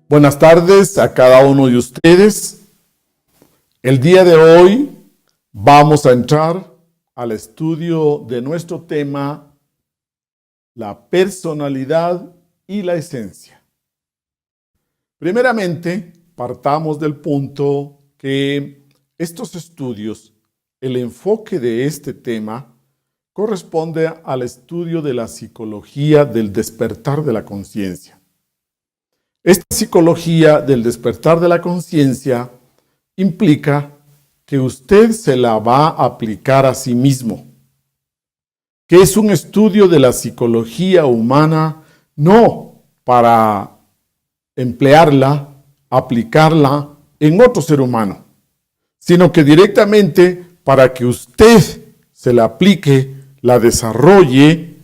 Buenas tardes a cada uno de ustedes. El día de hoy vamos a entrar al estudio de nuestro tema, la personalidad y la esencia. Primeramente, partamos del punto que estos estudios, el enfoque de este tema, corresponde al estudio de la psicología del despertar de la conciencia. Esta psicología del despertar de la conciencia implica que usted se la va a aplicar a sí mismo, que es un estudio de la psicología humana no para emplearla, aplicarla en otro ser humano, sino que directamente para que usted se la aplique, la desarrolle,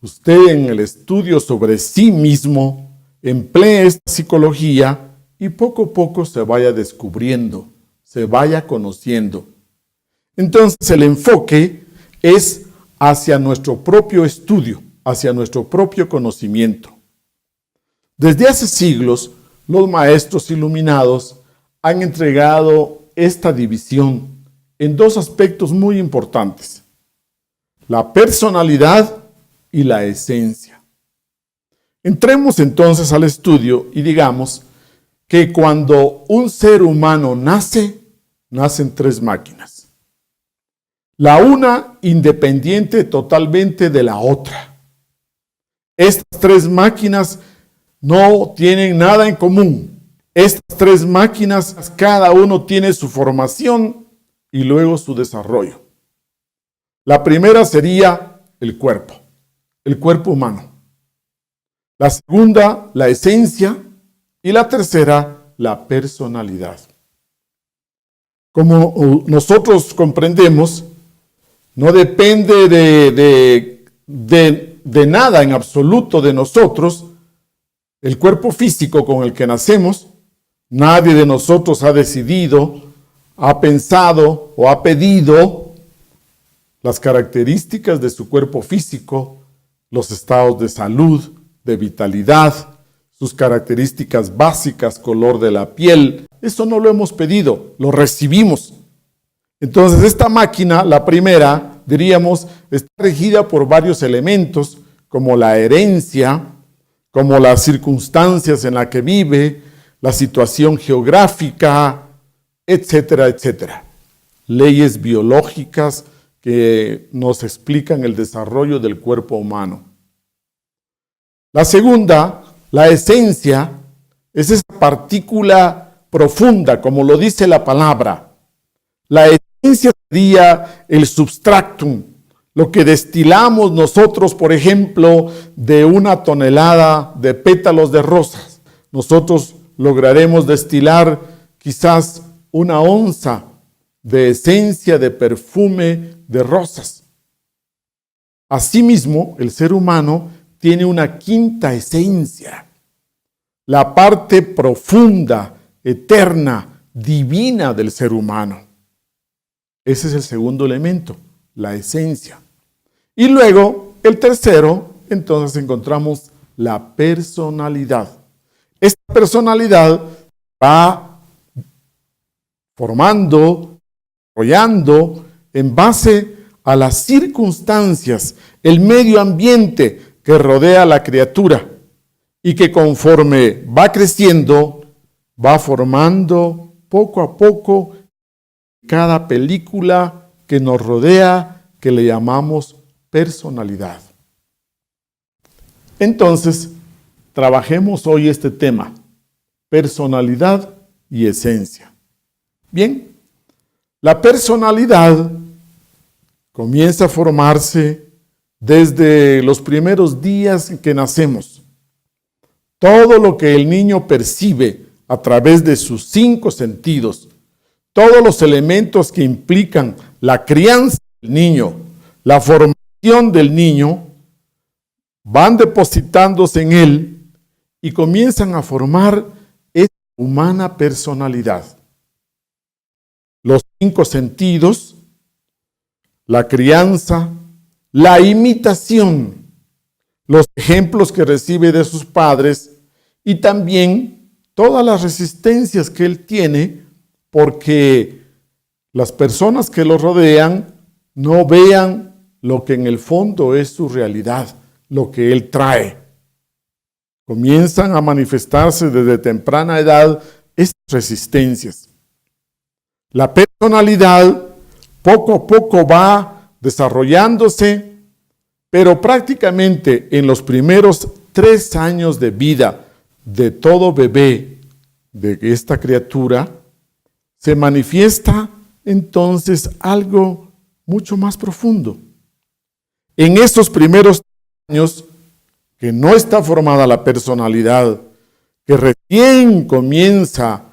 usted en el estudio sobre sí mismo, emplee esta psicología y poco a poco se vaya descubriendo, se vaya conociendo. Entonces el enfoque es hacia nuestro propio estudio, hacia nuestro propio conocimiento. Desde hace siglos, los maestros iluminados han entregado esta división en dos aspectos muy importantes: la personalidad y la esencia. Entremos entonces al estudio y digamos que cuando un ser humano nacen tres máquinas. La una independiente totalmente de la otra. Estas tres máquinas no tienen nada en común. Estas tres máquinas, cada uno tiene su formación y luego su desarrollo. La primera sería el cuerpo humano. La segunda, la esencia, y la tercera, la personalidad. Como nosotros comprendemos, no depende de nada en absoluto de nosotros, el cuerpo físico con el que nacemos. Nadie de nosotros ha decidido, ha pensado o ha pedido las características de su cuerpo físico, los estados de salud, de vitalidad, sus características básicas, color de la piel. Eso no lo hemos pedido, lo recibimos. Entonces esta máquina, la primera, diríamos, está regida por varios elementos, como la herencia, como las circunstancias en las que vive, la situación geográfica, etcétera, etcétera. Leyes biológicas que nos explican el desarrollo del cuerpo humano. La segunda, la esencia, es esa partícula profunda, como lo dice la palabra. La esencia sería el substratum, lo que destilamos nosotros, por ejemplo, de 1 tonelada de pétalos de rosas. Nosotros lograremos destilar quizás 1 onza de esencia, de perfume de rosas. Asimismo, el ser humano tiene una quinta esencia, la parte profunda, eterna, divina del ser humano. Ese es el segundo elemento, la esencia. Y luego, el tercero, entonces encontramos la personalidad. Esta personalidad va formando, desarrollando en base a las circunstancias, el medio ambiente que rodea a la criatura y que conforme va creciendo, va formando poco a poco cada película que nos rodea, que le llamamos personalidad. Entonces, trabajemos hoy este tema, personalidad y esencia. Bien, la personalidad comienza a formarse desde los primeros días en que nacemos. Todo lo que el niño percibe a través de sus 5 sentidos, todos los elementos que implican la crianza del niño, la formación del niño, van depositándose en él y comienzan a formar esta humana personalidad. Los 5 sentidos, la crianza, la imitación, los ejemplos que recibe de sus padres y también todas las resistencias que él tiene porque las personas que lo rodean no vean lo que en el fondo es su realidad, lo que él trae. Comienzan a manifestarse desde temprana edad estas resistencias. La personalidad poco a poco va desarrollándose, pero prácticamente en los primeros 3 años de vida de todo bebé, de esta criatura, se manifiesta entonces algo mucho más profundo. En estos primeros años, que no está formada la personalidad, que recién comienza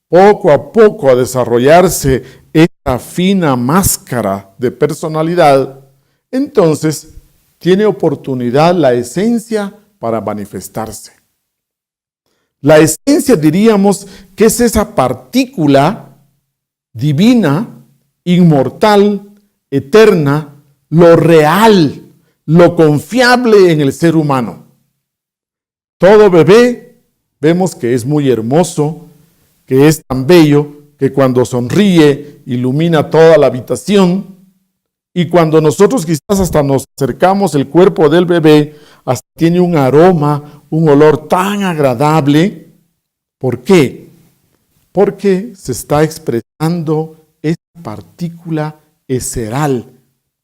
poco a poco a desarrollarse esta fina máscara de personalidad, entonces tiene oportunidad la esencia para manifestarse. La esencia, diríamos, que es esa partícula divina, inmortal, eterna, lo real, lo confiable en el ser humano. Todo bebé vemos que es muy hermoso, que es tan bello, que cuando sonríe ilumina toda la habitación, y cuando nosotros quizás hasta nos acercamos el cuerpo del bebé, hasta tiene un aroma, un olor tan agradable. ¿Por qué? Porque se está expresando esta partícula eseral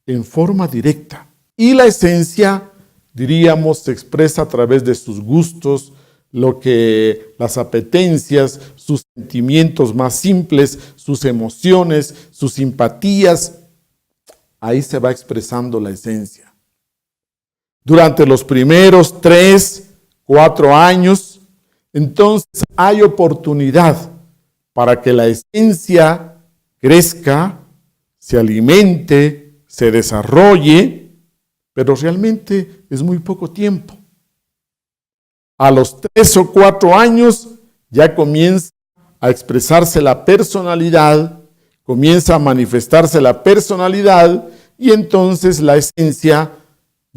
en forma directa. Y la esencia, diríamos, se expresa a través de sus gustos, las apetencias, sus sentimientos más simples, sus emociones, sus simpatías. Ahí se va expresando la esencia. Durante los primeros 3, 4 años, entonces hay oportunidad para que la esencia crezca, se alimente, se desarrolle, pero realmente es muy poco tiempo. A los 3 o 4 años ya comienza a expresarse la personalidad, comienza a manifestarse la personalidad y entonces la esencia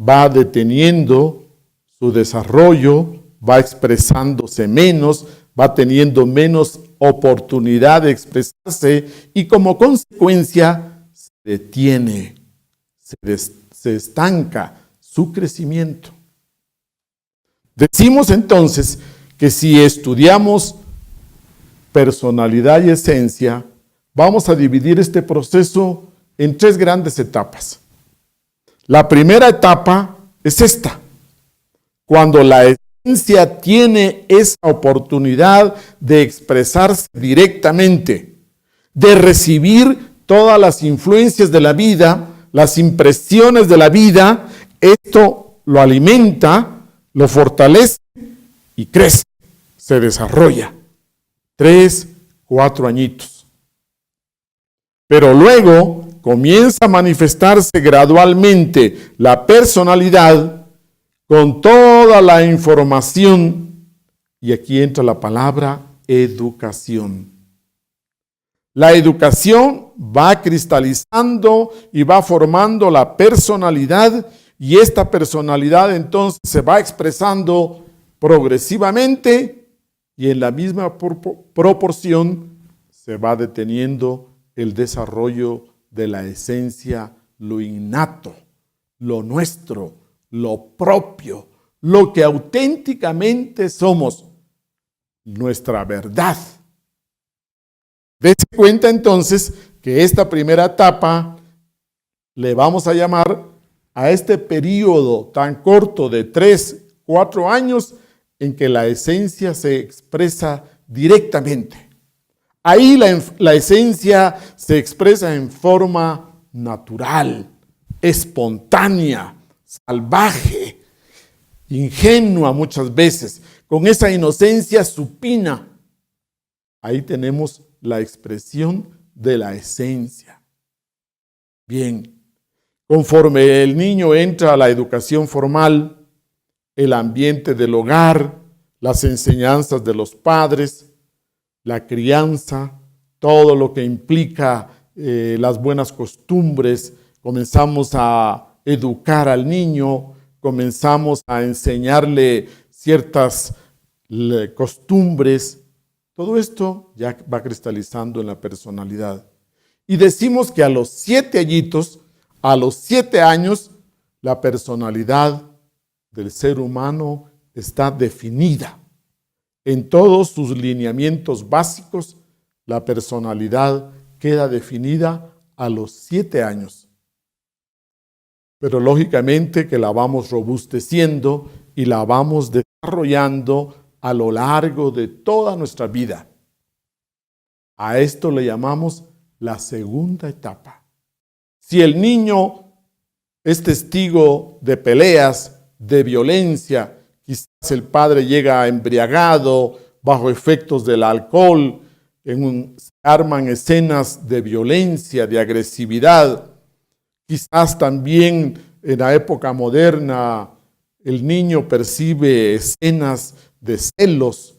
va deteniendo su desarrollo, va expresándose menos, va teniendo menos oportunidad de expresarse y como consecuencia se detiene, se estanca su crecimiento. Decimos entonces que si estudiamos personalidad y esencia, vamos a dividir este proceso en 3 grandes etapas. La primera etapa es esta, cuando la esencia tiene esa oportunidad de expresarse directamente, de recibir todas las influencias de la vida, las impresiones de la vida. Esto lo alimenta, lo fortalece y crece, se desarrolla. 3, 4 añitos. Pero luego comienza a manifestarse gradualmente la personalidad con toda la información, y aquí entra la palabra educación. La educación va cristalizando y va formando la personalidad, y esta personalidad entonces se va expresando progresivamente y en la misma proporción se va deteniendo el desarrollo de la esencia, lo innato, lo nuestro, lo propio, lo que auténticamente somos, nuestra verdad. Dese cuenta entonces que esta primera etapa le vamos a llamar a este periodo tan corto de 3, 4 años en que la esencia se expresa directamente. Ahí la esencia se expresa en forma natural, espontánea, salvaje, ingenua muchas veces, con esa inocencia supina. Ahí tenemos la expresión de la esencia. Bien, conforme el niño entra a la educación formal, el ambiente del hogar, las enseñanzas de los padres, la crianza, todo lo que implica las buenas costumbres, comenzamos a educar al niño, comenzamos a enseñarle ciertas costumbres, Todo esto ya va cristalizando en la personalidad. Y decimos que a los 7 añitos, a los 7 años, la personalidad del ser humano está definida. En todos sus lineamientos básicos, la personalidad queda definida a los 7 años. Pero lógicamente que la vamos robusteciendo y la vamos desarrollando a lo largo de toda nuestra vida. A esto le llamamos la segunda etapa. Si el niño es testigo de peleas, de violencia, quizás el padre llega embriagado, bajo efectos del alcohol, se arman escenas de violencia, de agresividad. Quizás también en la época moderna el niño percibe escenas de celos,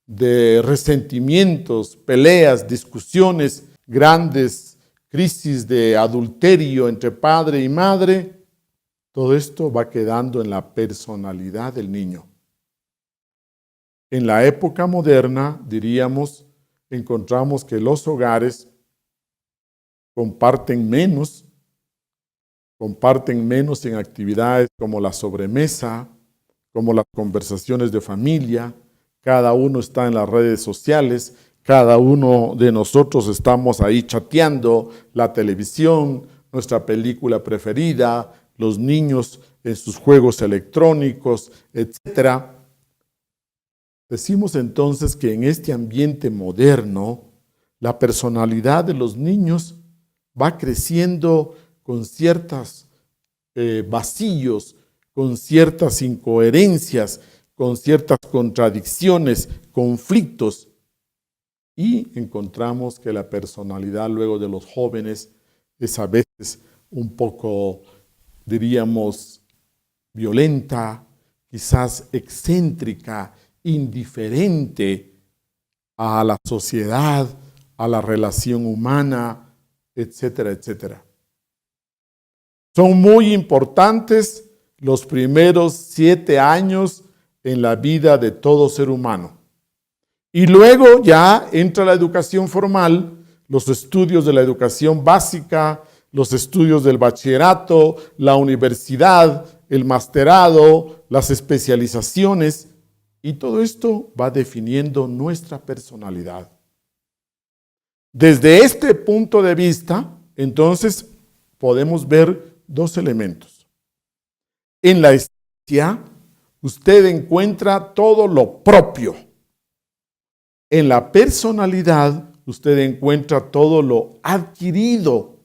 de resentimientos, peleas, discusiones, grandes crisis de adulterio entre padre y madre. Todo esto va quedando en la personalidad del niño. En la época moderna, diríamos, encontramos que los hogares comparten menos en actividades como la sobremesa, como las conversaciones de familia. Cada uno está en las redes sociales, cada uno de nosotros estamos ahí chateando, la televisión, nuestra película preferida, los niños en sus juegos electrónicos, etc. Decimos entonces que en este ambiente moderno, la personalidad de los niños va creciendo con ciertos vacíos, con ciertas incoherencias, con ciertas contradicciones, conflictos. Y encontramos que la personalidad luego de los jóvenes es a veces un poco, diríamos, violenta, quizás excéntrica, indiferente a la sociedad, a la relación humana, etcétera, etcétera. Son muy importantes los primeros 7 años en la vida de todo ser humano. Y luego ya entra la educación formal, los estudios de la educación básica, los estudios del bachillerato, la universidad, el masterado, las especializaciones, y todo esto va definiendo nuestra personalidad. Desde este punto de vista, entonces, podemos ver 2 elementos. En la esencia, usted encuentra todo lo propio. En la personalidad, usted encuentra todo lo adquirido,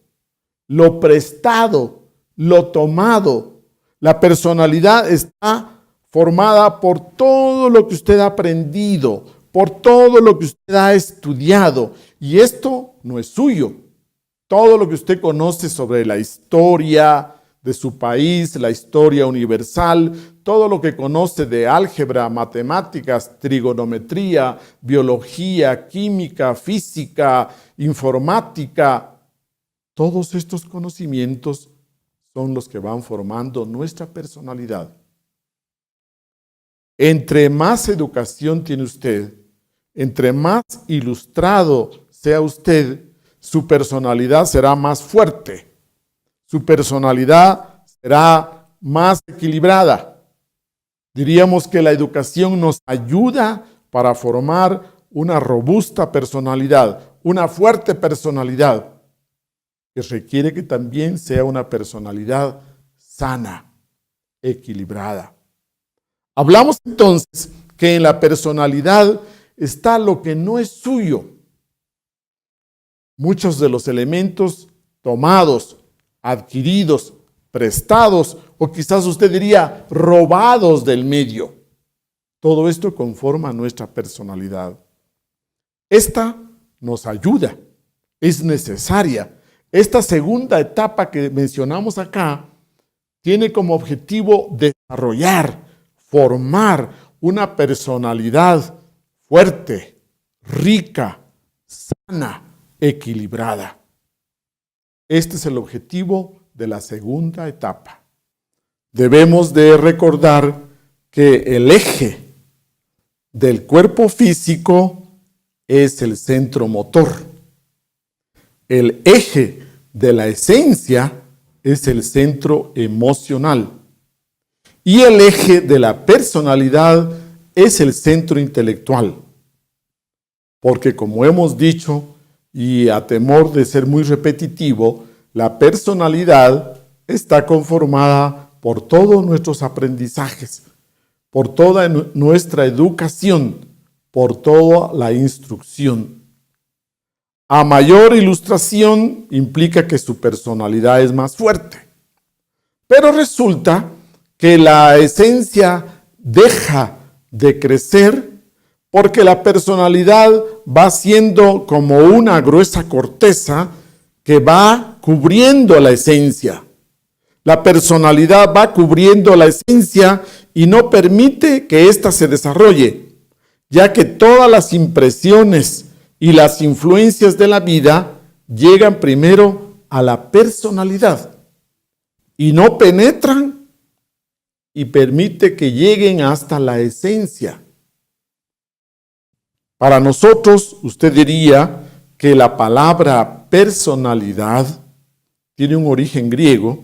lo prestado, lo tomado. La personalidad está formada por todo lo que usted ha aprendido, por todo lo que usted ha estudiado. Y esto no es suyo. Todo lo que usted conoce sobre la historia de su país, la historia universal, todo lo que conoce de álgebra, matemáticas, trigonometría, biología, química, física, informática, todos estos conocimientos son los que van formando nuestra personalidad. Entre más educación tiene usted, entre más ilustrado sea usted, su personalidad será más fuerte, su personalidad será más equilibrada. Diríamos que la educación nos ayuda para formar una robusta personalidad, una fuerte personalidad, que requiere que también sea una personalidad sana, equilibrada. Hablamos entonces que en la personalidad está lo que no es suyo. Muchos de los elementos tomados, adquiridos, prestados, o quizás usted diría robados del medio. Todo esto conforma nuestra personalidad. Esta nos ayuda, es necesaria. Esta segunda etapa que mencionamos acá tiene como objetivo desarrollar, formar una personalidad fuerte, rica, sana, equilibrada. Este es el objetivo de la segunda etapa. Debemos de recordar que el eje del cuerpo físico es el centro motor. El eje de la esencia es el centro emocional. Y el eje de la personalidad es el centro intelectual. Porque como hemos dicho, y a temor de ser muy repetitivo, la personalidad está conformada por todos nuestros aprendizajes, por toda nuestra educación, por toda la instrucción. A mayor ilustración implica que su personalidad es más fuerte. Pero resulta que la esencia deja de crecer porque la personalidad va siendo como una gruesa corteza que va cubriendo la esencia. La personalidad va cubriendo la esencia y no permite que ésta se desarrolle, ya que todas las impresiones y las influencias de la vida llegan primero a la personalidad y no penetran y permite que lleguen hasta la esencia. Para nosotros, usted diría que la palabra personalidad tiene un origen griego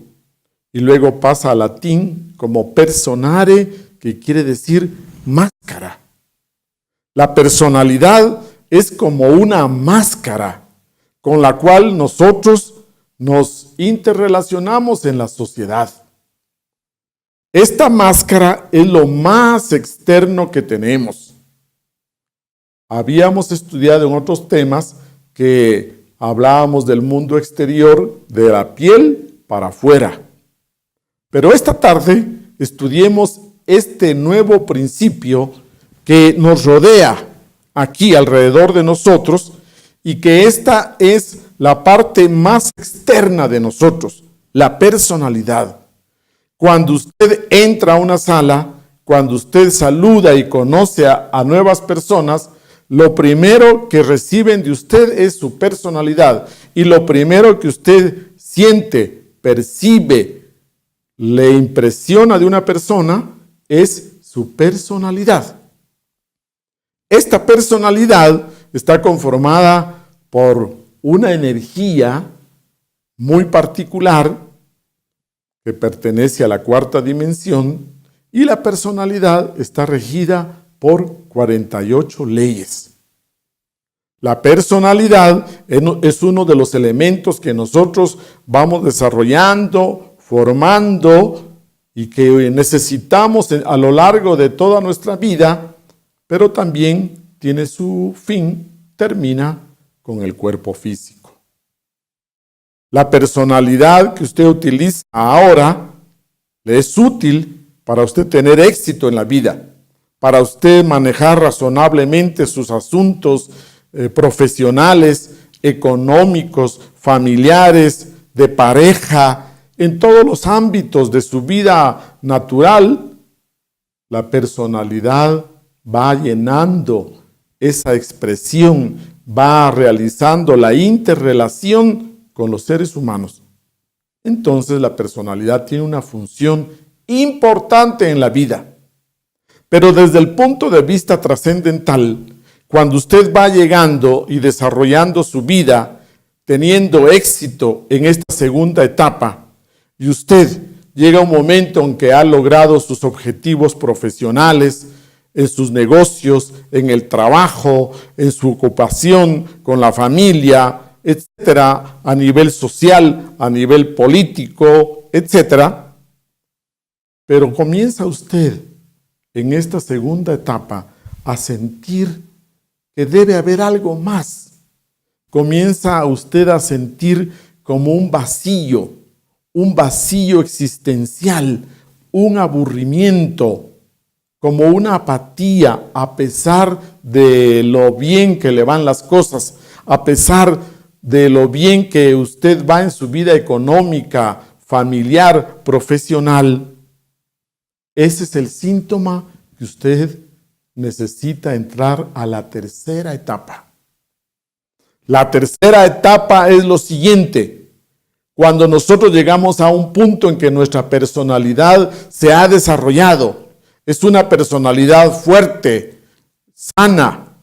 y luego pasa al latín como personare, que quiere decir máscara. La personalidad es como una máscara con la cual nosotros nos interrelacionamos en la sociedad. Esta máscara es lo más externo que tenemos. Habíamos estudiado en otros temas que hablábamos del mundo exterior, de la piel para afuera. Pero esta tarde estudiemos este nuevo principio que nos rodea aquí alrededor de nosotros y que esta es la parte más externa de nosotros, la personalidad. Cuando usted entra a una sala, cuando usted saluda y conoce a nuevas personas, lo primero que reciben de usted es su personalidad. Y lo primero que usted siente, percibe, le impresiona de una persona es su personalidad. Esta personalidad está conformada por una energía muy particular que pertenece a la cuarta dimensión y la personalidad está regida por 48 leyes. La personalidad es uno de los elementos que nosotros vamos desarrollando, formando y que necesitamos a lo largo de toda nuestra vida, pero también tiene su fin, termina con el cuerpo físico. La personalidad que usted utiliza ahora le es útil para usted tener éxito en la vida, para usted manejar razonablemente sus asuntos profesionales, económicos, familiares, de pareja, en todos los ámbitos de su vida natural. La personalidad va llenando esa expresión, va realizando la interrelación con los seres humanos. Entonces la personalidad tiene una función importante en la vida. Pero desde el punto de vista trascendental, cuando usted va llegando y desarrollando su vida, teniendo éxito en esta segunda etapa, y usted llega a un momento en que ha logrado sus objetivos profesionales, en sus negocios, en el trabajo, en su ocupación, con la familia, etcétera, a nivel social, a nivel político, etcétera. Pero comienza usted en esta segunda etapa a sentir que debe haber algo más. Comienza usted a sentir como un vacío existencial, un aburrimiento, como una apatía, a pesar de lo bien que le van las cosas, a pesar de lo bien que usted va en su vida económica, familiar, profesional. Ese es el síntoma que usted necesita entrar a la tercera etapa. La tercera etapa es lo siguiente: cuando nosotros llegamos a un punto en que nuestra personalidad se ha desarrollado, es una personalidad fuerte, sana,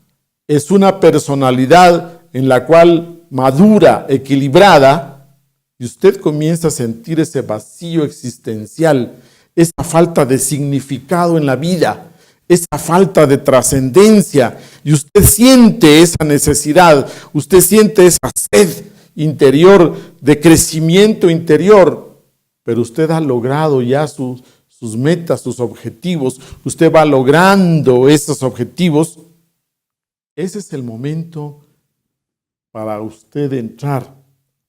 es una personalidad en la cual madura, equilibrada, y usted comienza a sentir ese vacío existencial, esa falta de significado en la vida, esa falta de trascendencia, y usted siente esa necesidad, usted siente esa sed interior de crecimiento interior, pero usted ha logrado ya sus metas, sus objetivos, usted va logrando esos objetivos. Ese es el momento para usted entrar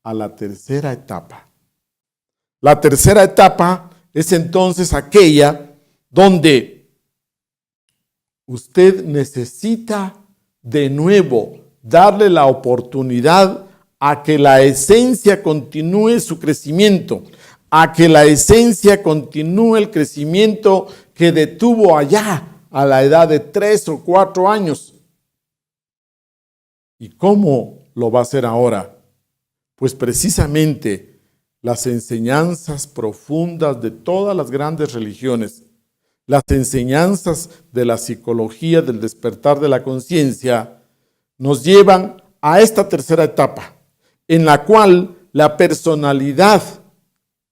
a la tercera etapa. La tercera etapa es entonces aquella donde usted necesita de nuevo darle la oportunidad a que la esencia continúe su crecimiento, a que la esencia continúe el crecimiento que detuvo allá a la edad de 3 o 4 años. ¿Y cómo lo va a hacer ahora? Pues precisamente las enseñanzas profundas de todas las grandes religiones, las enseñanzas de la psicología del despertar de la conciencia, nos llevan a esta tercera etapa, en la cual la personalidad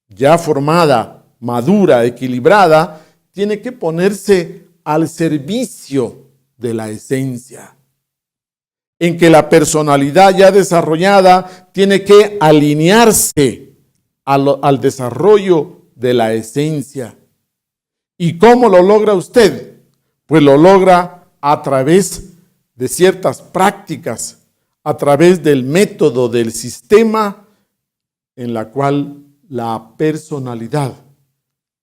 ya formada, madura, equilibrada, tiene que ponerse al servicio de la esencia. En que la personalidad ya desarrollada tiene que alinearse al desarrollo de la esencia. ¿Y cómo lo logra usted? Pues lo logra a través de ciertas prácticas, a través del método, del sistema en la cual la personalidad,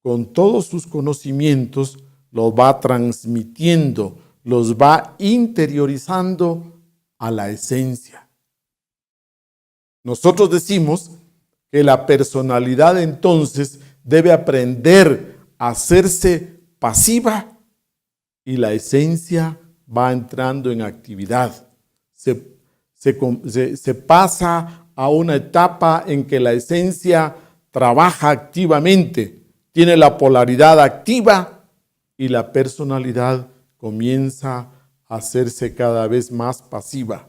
con todos sus conocimientos, los va transmitiendo, los va interiorizando a la esencia. Nosotros decimos que la personalidad entonces debe aprender a hacerse pasiva y la esencia va entrando en actividad. Se pasa a una etapa en que la esencia trabaja activamente, tiene la polaridad activa y la personalidad comienza a hacerse cada vez más pasiva.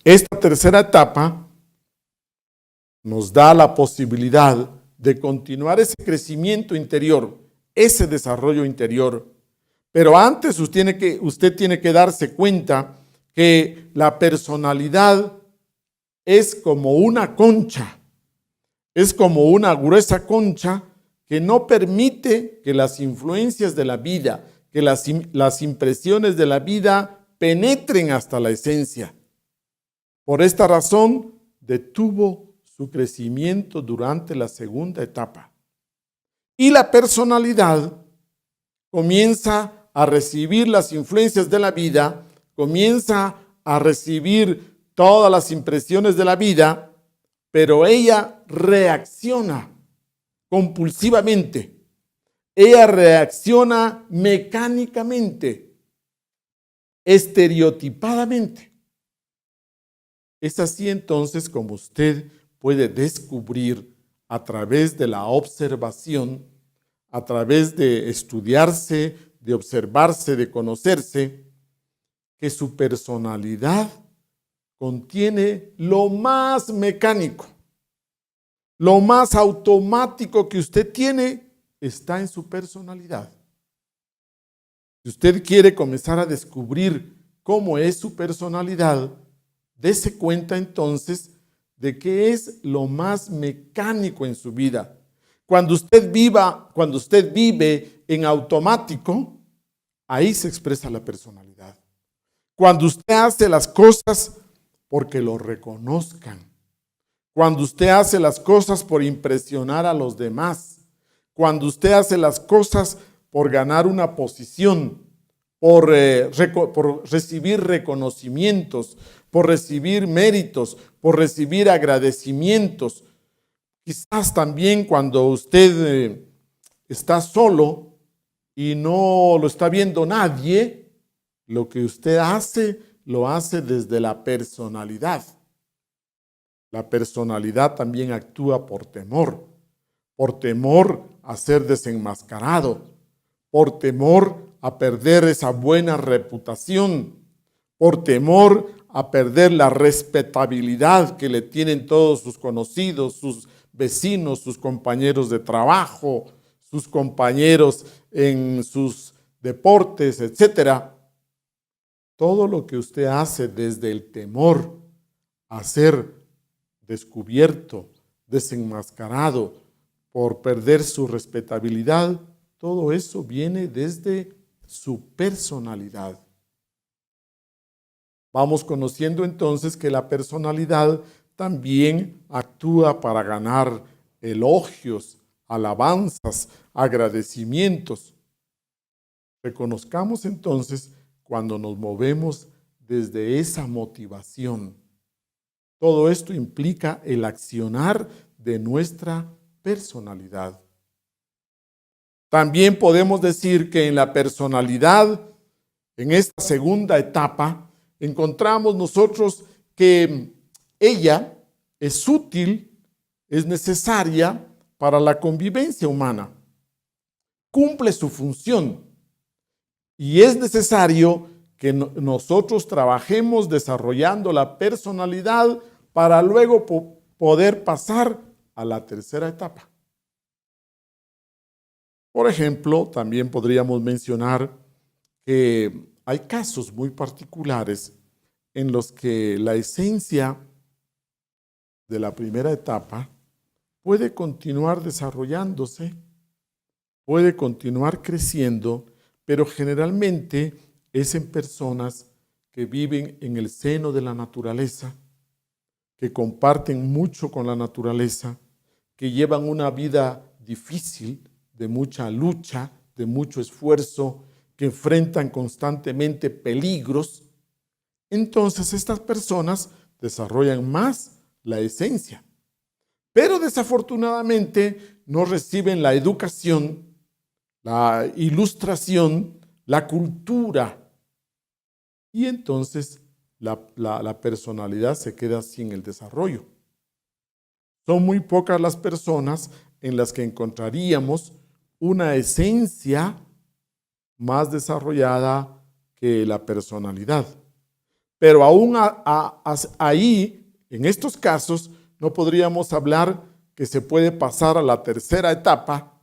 Esta tercera etapa nos da la posibilidad de continuar ese crecimiento interior, ese desarrollo interior. Pero antes usted tiene que darse cuenta que la personalidad es como una concha, es como una gruesa concha que no permite que las influencias de la vida, que las impresiones de la vida penetren hasta la esencia. Por esta razón, detuvo su crecimiento durante la segunda etapa. Y la personalidad comienza a recibir las influencias de la vida, comienza a recibir todas las impresiones de la vida, pero ella reacciona compulsivamente. Ella reacciona mecánicamente, estereotipadamente. Es así entonces como usted puede descubrir a través de la observación, a través de estudiarse, de observarse, de conocerse, que su personalidad contiene lo más mecánico, lo más automático que usted tiene está en su personalidad. Si usted quiere comenzar a descubrir cómo es su personalidad, dése cuenta entonces de qué es lo más mecánico en su vida. Cuando usted vive en automático, ahí se expresa la personalidad. Cuando usted hace las cosas porque lo reconozcan, cuando usted hace las cosas por impresionar a los demás, cuando usted hace las cosas por ganar una posición, por recibir reconocimientos, por recibir méritos, por recibir agradecimientos. Quizás también cuando usted está solo y no lo está viendo nadie, lo que usted hace, lo hace desde la personalidad. La personalidad también actúa por temor a ser desenmascarado, por temor a perder esa buena reputación, por temor a perder la respetabilidad que le tienen todos sus conocidos, sus vecinos, sus compañeros de trabajo, sus compañeros en sus deportes, etcétera. Todo lo que usted hace desde el temor a ser descubierto, desenmascarado, por perder su respetabilidad, todo eso viene desde su personalidad. Vamos conociendo entonces que la personalidad también actúa para ganar elogios, alabanzas, agradecimientos. Reconozcamos entonces cuando nos movemos desde esa motivación. Todo esto implica el accionar de nuestra personalidad. También podemos decir que en la personalidad, en esta segunda etapa, encontramos nosotros que ella es útil, es necesaria para la convivencia humana, cumple su función y es necesario que nosotros trabajemos desarrollando la personalidad para luego poder pasar a la tercera etapa. Por ejemplo, también podríamos mencionar que hay casos muy particulares en los que la esencia de la primera etapa puede continuar desarrollándose, puede continuar creciendo, pero generalmente es en personas que viven en el seno de la naturaleza, que comparten mucho con la naturaleza, que llevan una vida difícil, de mucha lucha, de mucho esfuerzo, que enfrentan constantemente peligros. Entonces estas personas desarrollan más la esencia, pero desafortunadamente no reciben la educación, la ilustración, la cultura, y entonces la personalidad se queda sin el desarrollo. Son muy pocas las personas en las que encontraríamos una esencia más desarrollada que la personalidad. Pero aún ahí, en estos casos, no podríamos hablar que se puede pasar a la tercera etapa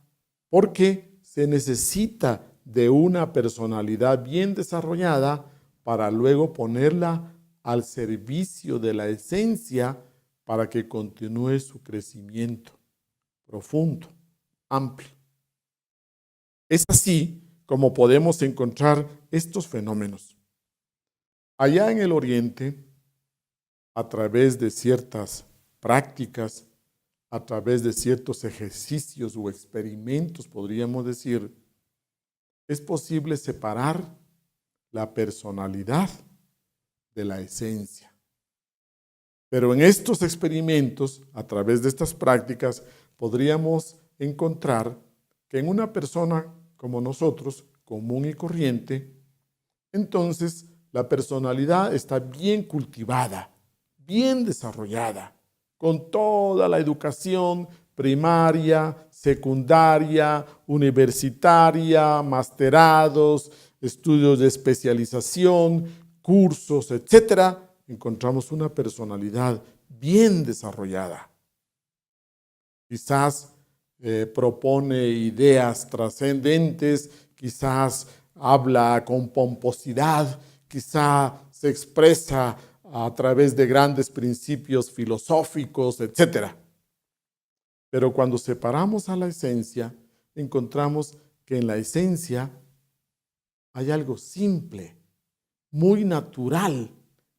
porque se necesita de una personalidad bien desarrollada para luego ponerla al servicio de la esencia para que continúe su crecimiento profundo, amplio. Es así como podemos encontrar estos fenómenos. Allá en el Oriente, a través de ciertas prácticas, a través de ciertos ejercicios o experimentos, podríamos decir, es posible separar la personalidad de la esencia. Pero en estos experimentos, a través de estas prácticas, podríamos encontrar que en una persona como nosotros, común y corriente, entonces la personalidad está bien cultivada, bien desarrollada, con toda la educación primaria, secundaria, universitaria, masterados, estudios de especialización, cursos, etcétera. Encontramos una personalidad bien desarrollada. Quizás propone ideas trascendentes, quizás habla con pomposidad, quizás se expresa a través de grandes principios filosóficos, etc. Pero cuando separamos a la esencia, encontramos que en la esencia hay algo simple, muy natural,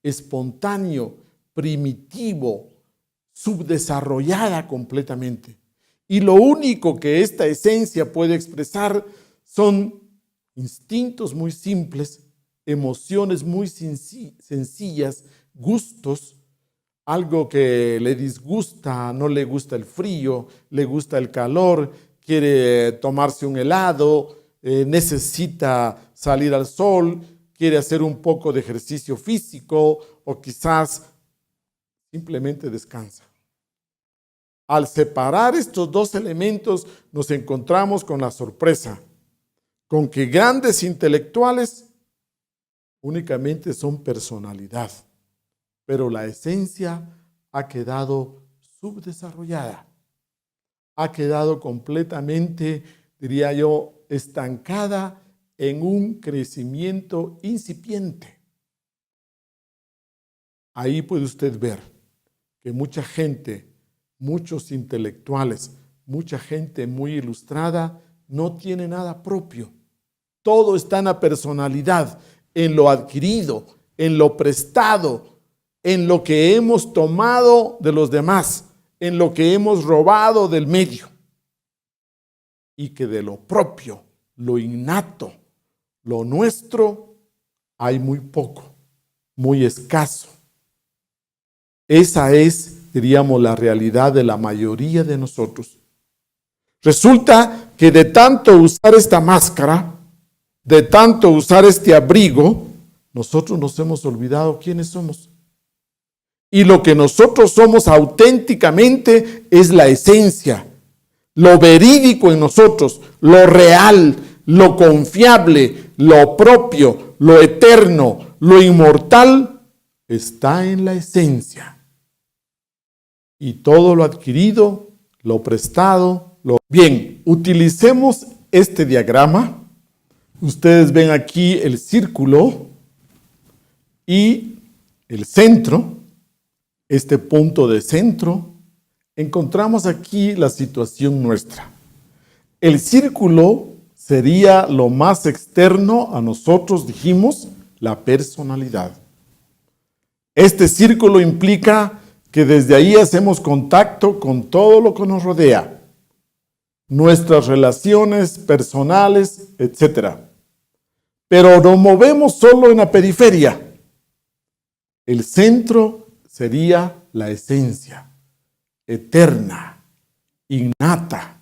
espontáneo, primitivo, subdesarrollada completamente. Y lo único que esta esencia puede expresar son instintos muy simples, emociones muy sencillas, gustos, algo que le disgusta, no le gusta el frío, le gusta el calor, quiere tomarse un helado, necesita salir al sol, quiere hacer un poco de ejercicio físico o quizás simplemente descansa. Al separar estos dos elementos nos encontramos con la sorpresa con que grandes intelectuales únicamente son personalidad, pero la esencia ha quedado subdesarrollada, ha quedado completamente, diría yo, estancada en un crecimiento incipiente. Ahí puede usted ver que mucha gente, muchos intelectuales, mucha gente muy ilustrada no tiene nada propio. Todo está en la personalidad, en lo adquirido, en lo prestado, en lo que hemos tomado de los demás, en lo que hemos robado del medio. Y que de lo propio, lo innato, lo nuestro, hay muy poco, muy escaso. Esa es, diríamos, la realidad de la mayoría de nosotros. Resulta que de tanto usar esta máscara, de tanto usar este abrigo, nosotros nos hemos olvidado quiénes somos. Y lo que nosotros somos auténticamente es la esencia, lo verídico en nosotros, lo real, lo confiable, lo propio, lo eterno, lo inmortal, está en la esencia. Y todo lo adquirido, lo prestado, Bien, utilicemos este diagrama. Ustedes ven aquí el círculo y el centro, este punto de centro. Encontramos aquí la situación nuestra. El círculo sería lo más externo a nosotros, dijimos, la personalidad. Este círculo implica que desde ahí hacemos contacto con todo lo que nos rodea, nuestras relaciones personales, etc. Pero nos movemos solo en la periferia. El centro sería la esencia, eterna, innata,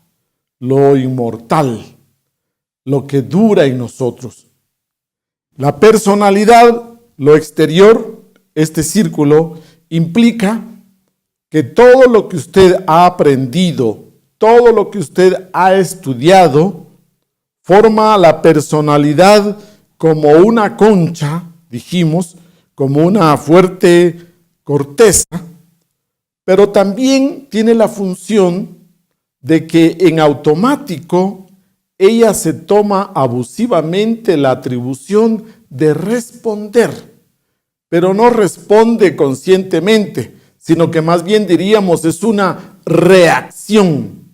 lo inmortal, lo que dura en nosotros. La personalidad, lo exterior, este círculo, implica que todo lo que usted ha aprendido, todo lo que usted ha estudiado, forma la personalidad como una concha, dijimos, como una fuerte corteza, pero también tiene la función de que en automático ella se toma abusivamente la atribución de responder, pero no responde conscientemente, sino que más bien diríamos es una reacción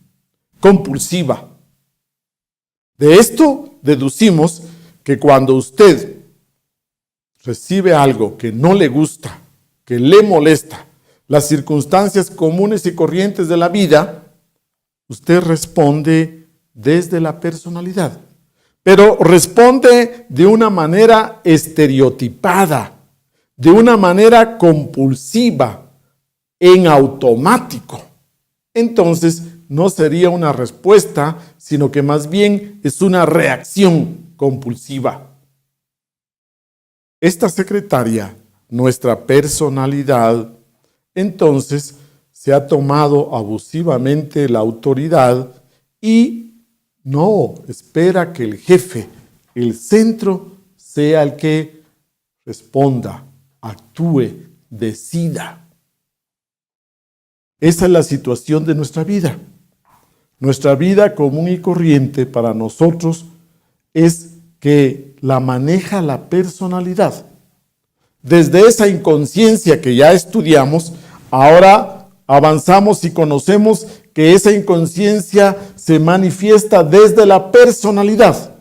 compulsiva. De esto deducimos que cuando usted recibe algo que no le gusta, que le molesta, las circunstancias comunes y corrientes de la vida, usted responde desde la personalidad, pero responde de una manera estereotipada, de una manera compulsiva, en automático. Entonces, no sería una respuesta, sino que más bien es una reacción compulsiva. Esta secretaria, nuestra personalidad, entonces se ha tomado abusivamente la autoridad y no espera que el jefe, el centro, sea el que responda, actúe, decida. Esa es la situación de nuestra vida. Nuestra vida común y corriente para nosotros es que la maneja la personalidad. Desde esa inconsciencia que ya estudiamos, ahora avanzamos y conocemos que esa inconsciencia se manifiesta desde la personalidad.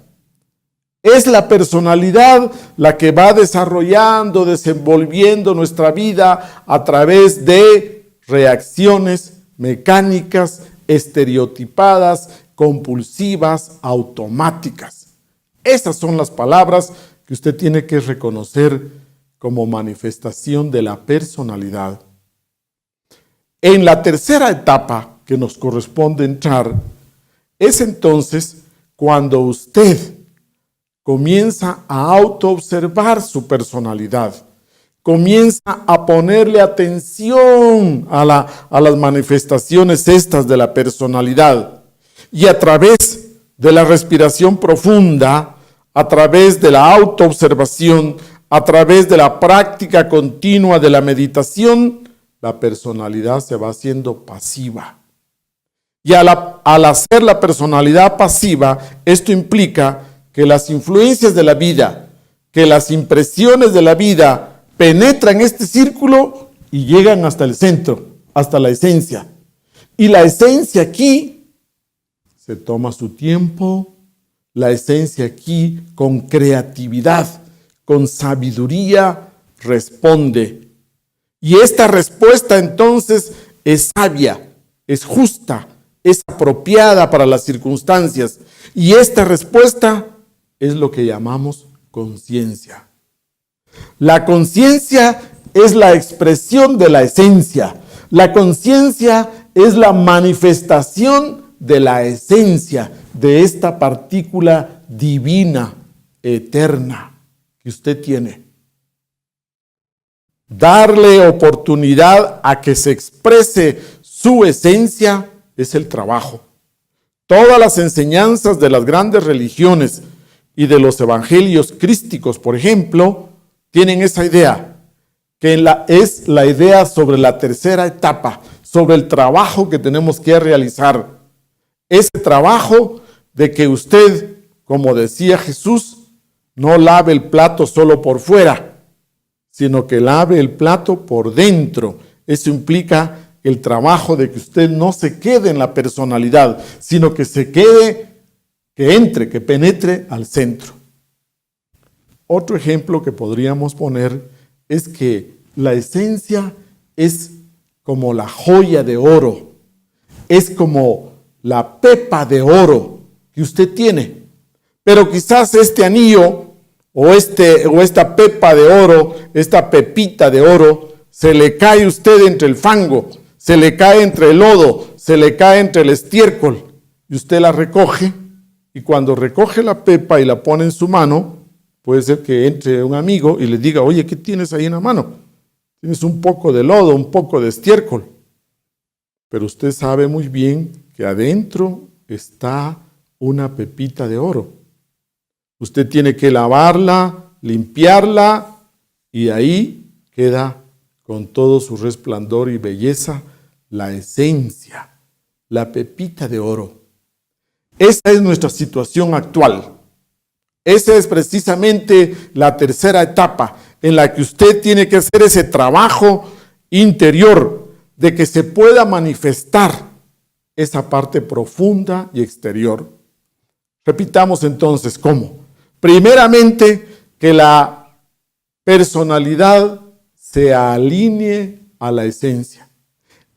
Es la personalidad la que va desarrollando, desenvolviendo nuestra vida a través de reacciones mecánicas, estereotipadas, compulsivas, automáticas. Esas son las palabras que usted tiene que reconocer como manifestación de la personalidad. En la tercera etapa que nos corresponde entrar, es entonces cuando usted comienza a autoobservar su personalidad, comienza a ponerle atención a las manifestaciones estas de la personalidad y a través de la respiración profunda, a través de la autoobservación, a través de la práctica continua de la meditación, la personalidad se va haciendo pasiva. Y al hacer la personalidad pasiva, esto implica que las influencias de la vida, que las impresiones de la vida penetran este círculo y llegan hasta el centro, hasta la esencia. Y la esencia aquí se toma su tiempo, la esencia aquí con creatividad, con sabiduría, responde. Y esta respuesta entonces es sabia, es justa, es apropiada para las circunstancias. Y esta respuesta es lo que llamamos conciencia. La conciencia es la expresión de la esencia. La conciencia es la manifestación de la esencia de esta partícula divina, eterna, que usted tiene. Darle oportunidad a que se exprese su esencia es el trabajo. Todas las enseñanzas de las grandes religiones y de los evangelios crísticos, por ejemplo, tienen esa idea, que es la idea sobre la tercera etapa, sobre el trabajo que tenemos que realizar. Ese trabajo de que usted, como decía Jesús, no lave el plato solo por fuera, sino que lave el plato por dentro. Eso implica el trabajo de que usted no se quede en la personalidad, sino que se quede, que entre, que penetre al centro. Otro ejemplo que podríamos poner es que la esencia es como la joya de oro, es como la pepa de oro que usted tiene. Pero quizás este anillo o esta pepa de oro, esta pepita de oro, se le cae a usted entre el fango, se le cae entre el lodo, se le cae entre el estiércol, y usted la recoge, y cuando recoge la pepa y la pone en su mano, puede ser que entre un amigo y le diga, oye, ¿qué tienes ahí en la mano? Tienes un poco de lodo, un poco de estiércol. Pero usted sabe muy bien que adentro está una pepita de oro. Usted tiene que lavarla, limpiarla, y ahí queda con todo su resplandor y belleza la esencia, la pepita de oro. Esa es nuestra situación actual. Esa es precisamente la tercera etapa en la que usted tiene que hacer ese trabajo interior de que se pueda manifestar esa parte profunda y exterior. Repitamos entonces cómo. Primeramente, que la personalidad se alinee a la esencia.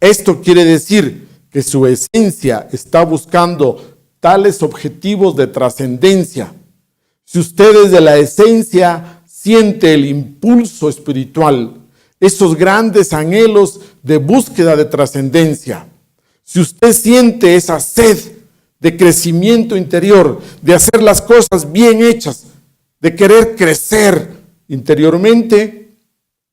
Esto quiere decir que su esencia está buscando tales objetivos de trascendencia. Si usted desde la esencia siente el impulso espiritual, esos grandes anhelos de búsqueda de trascendencia, si usted siente esa sed de crecimiento interior, de hacer las cosas bien hechas, de querer crecer interiormente,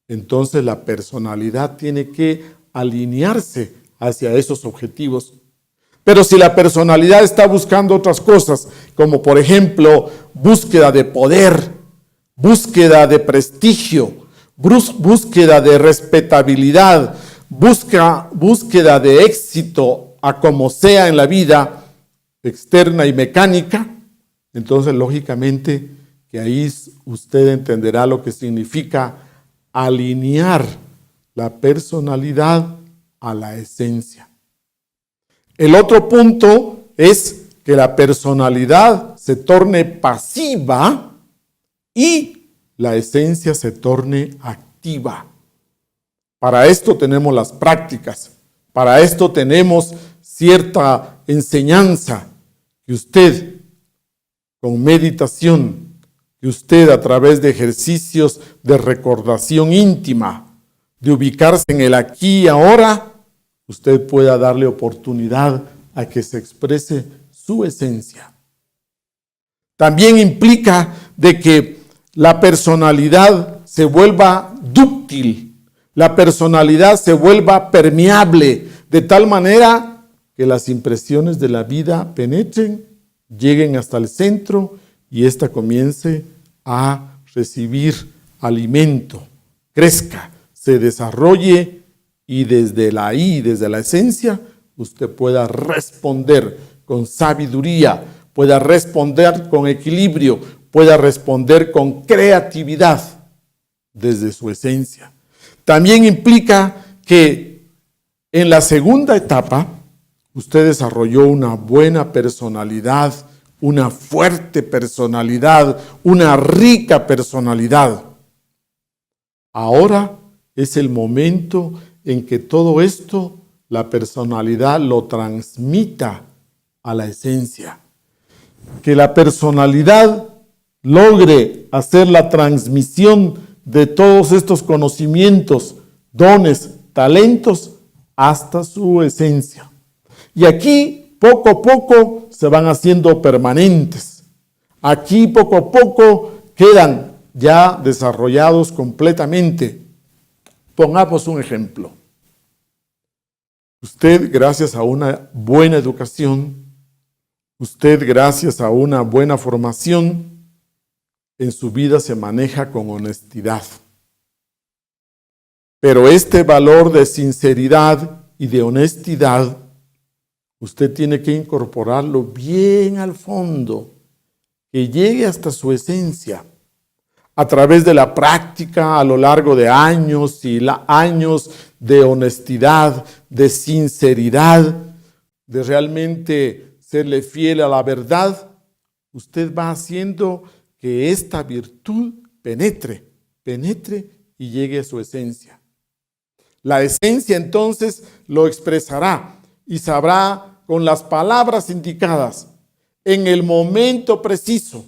entonces la personalidad tiene que alinearse hacia esos objetivos. Pero si la personalidad está buscando otras cosas, como por ejemplo búsqueda de poder, búsqueda de prestigio, búsqueda de respetabilidad, búsqueda de éxito a como sea en la vida externa y mecánica, entonces lógicamente que ahí usted entenderá lo que significa alinear la personalidad a la esencia. El otro punto es que la personalidad se torne pasiva y la esencia se torne activa. Para esto tenemos las prácticas, para esto tenemos cierta enseñanza que usted con meditación, que usted a través de ejercicios de recordación íntima, de ubicarse en el aquí y ahora, usted pueda darle oportunidad a que se exprese su esencia. También implica de que la personalidad se vuelva dúctil, la personalidad se vuelva permeable, de tal manera que las impresiones de la vida penetren lleguen hasta el centro y ésta comience a recibir alimento, crezca, se desarrolle y desde la esencia, usted pueda responder con sabiduría, pueda responder con equilibrio, pueda responder con creatividad desde su esencia. También implica que en la segunda etapa, usted desarrolló una buena personalidad, una fuerte personalidad, una rica personalidad. Ahora es el momento en que todo esto, la personalidad lo transmita a la esencia. Que la personalidad logre hacer la transmisión de todos estos conocimientos, dones, talentos, hasta su esencia. Y aquí, poco a poco, se van haciendo permanentes. Aquí, poco a poco, quedan ya desarrollados completamente. Pongamos un ejemplo. Usted, gracias a una buena educación, usted, gracias a una buena formación, en su vida se maneja con honestidad. Pero este valor de sinceridad y de honestidad, usted tiene que incorporarlo bien al fondo, que llegue hasta su esencia, a través de la práctica a lo largo de años y años de honestidad, de sinceridad, de realmente serle fiel a la verdad. Usted va haciendo que esta virtud penetre y llegue a su esencia. La esencia entonces lo expresará y sabrá con las palabras indicadas, en el momento preciso,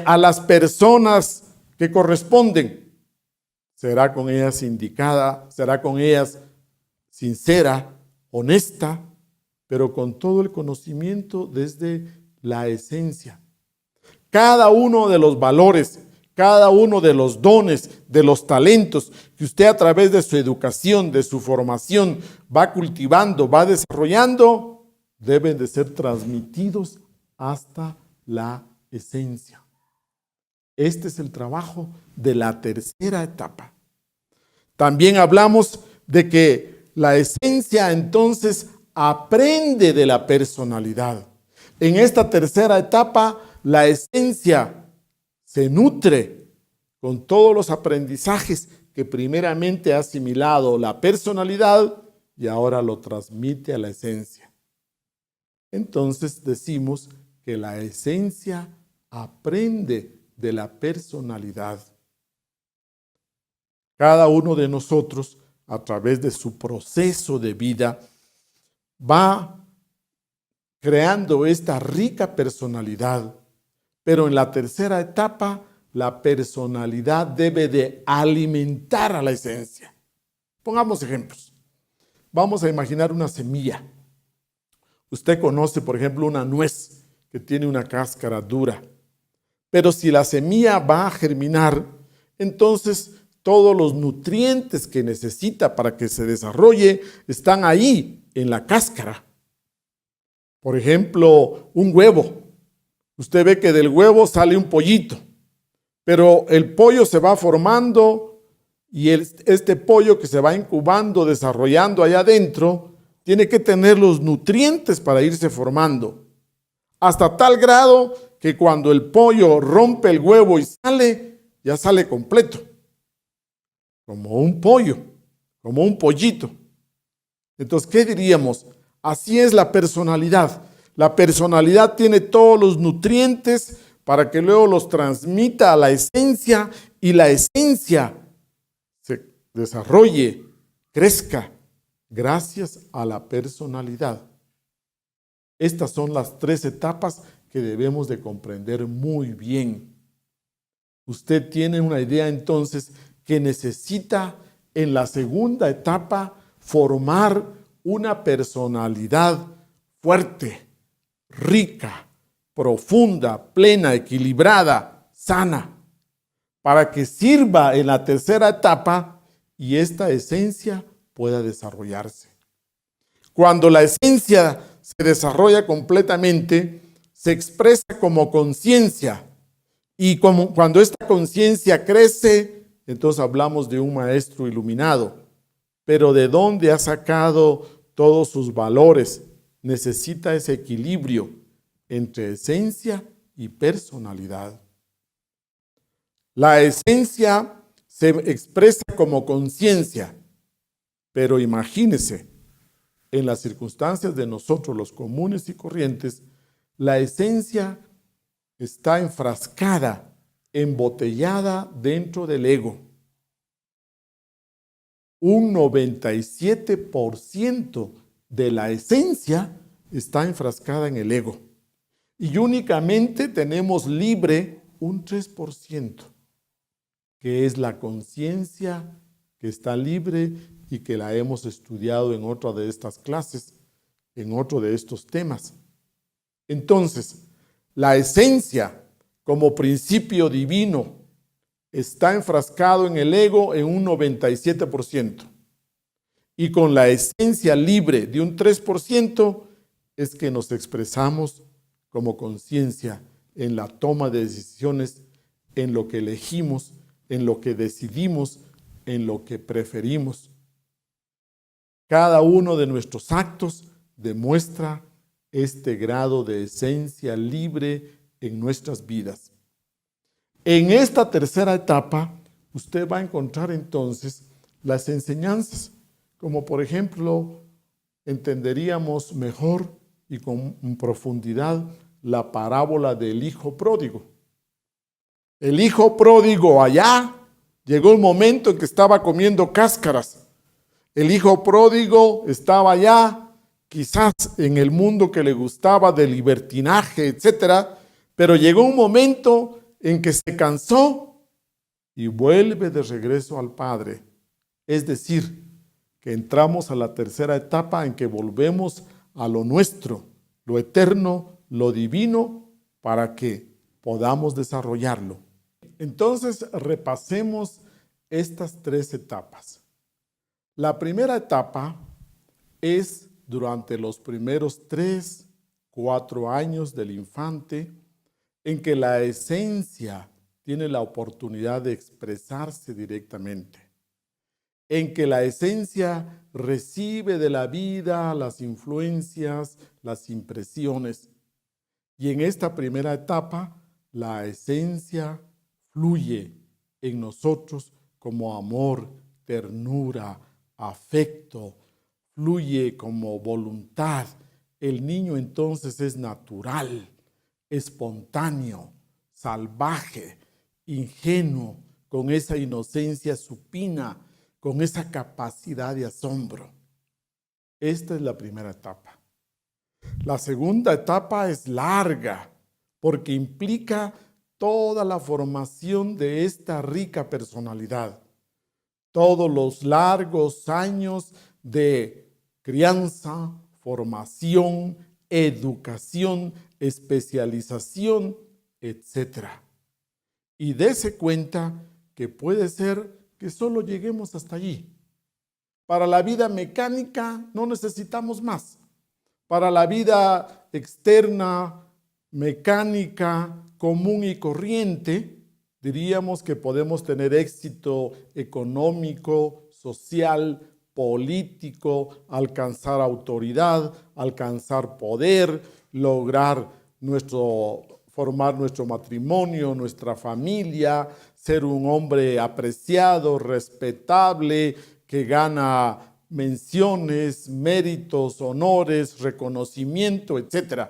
a las personas que corresponden. Será con ellas indicada, será con ellas sincera, honesta, pero con todo el conocimiento desde la esencia. Cada uno de los valores, cada uno de los dones, de los talentos que usted a través de su educación, de su formación, va cultivando, va desarrollando, deben de ser transmitidos hasta la esencia. Este es el trabajo de la tercera etapa. También hablamos de que la esencia entonces aprende de la personalidad. En esta tercera etapa, la esencia se nutre con todos los aprendizajes que primeramente ha asimilado la personalidad y ahora lo transmite a la esencia. Entonces decimos que la esencia aprende de la personalidad. Cada uno de nosotros, a través de su proceso de vida, va creando esta rica personalidad. Pero en la tercera etapa, la personalidad debe de alimentar a la esencia. Pongamos ejemplos. Vamos a imaginar una semilla. Usted conoce, por ejemplo, una nuez que tiene una cáscara dura. Pero si la semilla va a germinar, entonces todos los nutrientes que necesita para que se desarrolle están ahí, en la cáscara. Por ejemplo, un huevo. Usted ve que del huevo sale un pollito, pero el pollo se va formando y este pollo que se va incubando, desarrollando allá adentro, tiene que tener los nutrientes para irse formando. Hasta tal grado que cuando el pollo rompe el huevo y sale, ya sale completo. Como un pollo, como un pollito. Entonces, ¿qué diríamos? Así es la personalidad. La personalidad tiene todos los nutrientes para que luego los transmita a la esencia y la esencia se desarrolle, crezca, gracias a la personalidad. Estas son las tres etapas que debemos de comprender muy bien. Usted tiene una idea entonces que necesita en la segunda etapa formar una personalidad fuerte, rica, profunda, plena, equilibrada, sana, para que sirva en la tercera etapa y esta esencia pueda desarrollarse. Cuando la esencia se desarrolla completamente, se expresa como conciencia. Y cuando esta conciencia crece, entonces hablamos de un maestro iluminado. Pero ¿de dónde ha sacado todos sus valores? Necesita ese equilibrio entre esencia y personalidad. La esencia se expresa como conciencia, pero imagínese, en las circunstancias de nosotros los comunes y corrientes, la esencia está enfrascada, embotellada dentro del ego. Un 97% de la esencia está enfrascada en el ego. Y únicamente tenemos libre un 3%, que es la conciencia que está libre y que la hemos estudiado en otra de estas clases, en otro de estos temas. Entonces, la esencia como principio divino está enfrascado en el ego en un 97%. Y con la esencia libre de un 3% es que nos expresamos como conciencia en la toma de decisiones, en lo que elegimos, en lo que decidimos, en lo que preferimos. Cada uno de nuestros actos demuestra este grado de esencia libre en nuestras vidas. En esta tercera etapa, usted va a encontrar entonces las enseñanzas, como por ejemplo, entenderíamos mejor y con profundidad la parábola del hijo pródigo. El hijo pródigo allá, llegó un momento en que estaba comiendo cáscaras. El hijo pródigo estaba allá, quizás en el mundo que le gustaba del libertinaje, etcétera, pero llegó un momento en que se cansó y vuelve de regreso al Padre. Es decir, que entramos a la tercera etapa en que volvemos a lo nuestro, lo eterno, lo divino, para que podamos desarrollarlo. Entonces, repasemos estas tres etapas. La primera etapa es durante los primeros 3, 4 años del infante, en que la esencia tiene la oportunidad de expresarse directamente, en que la esencia recibe de la vida las influencias, las impresiones. Y en esta primera etapa, la esencia fluye en nosotros como amor, ternura, afecto, fluye como voluntad. El niño entonces es natural, espontáneo, salvaje, ingenuo, con esa inocencia supina, con esa capacidad de asombro. Esta es la primera etapa. La segunda etapa es larga, porque implica toda la formación de esta rica personalidad. Todos los largos años de crianza, formación, educación, especialización, etc. Y dése cuenta que puede ser que solo lleguemos hasta allí. Para la vida mecánica no necesitamos más. Para la vida externa, mecánica, común y corriente, diríamos que podemos tener éxito económico, social, político, alcanzar autoridad, alcanzar poder, lograr formar nuestro matrimonio, nuestra familia, ser un hombre apreciado, respetable, que gana menciones, méritos, honores, reconocimiento, etc.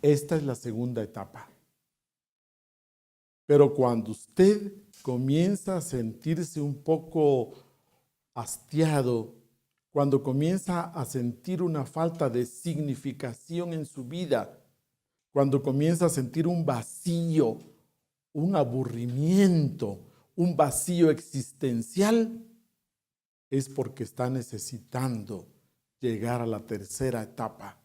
Esta es la segunda etapa. Pero cuando usted comienza a sentirse un poco hastiado, cuando comienza a sentir una falta de significación en su vida, cuando comienza a sentir un vacío, un aburrimiento, un vacío existencial, es porque está necesitando llegar a la tercera etapa.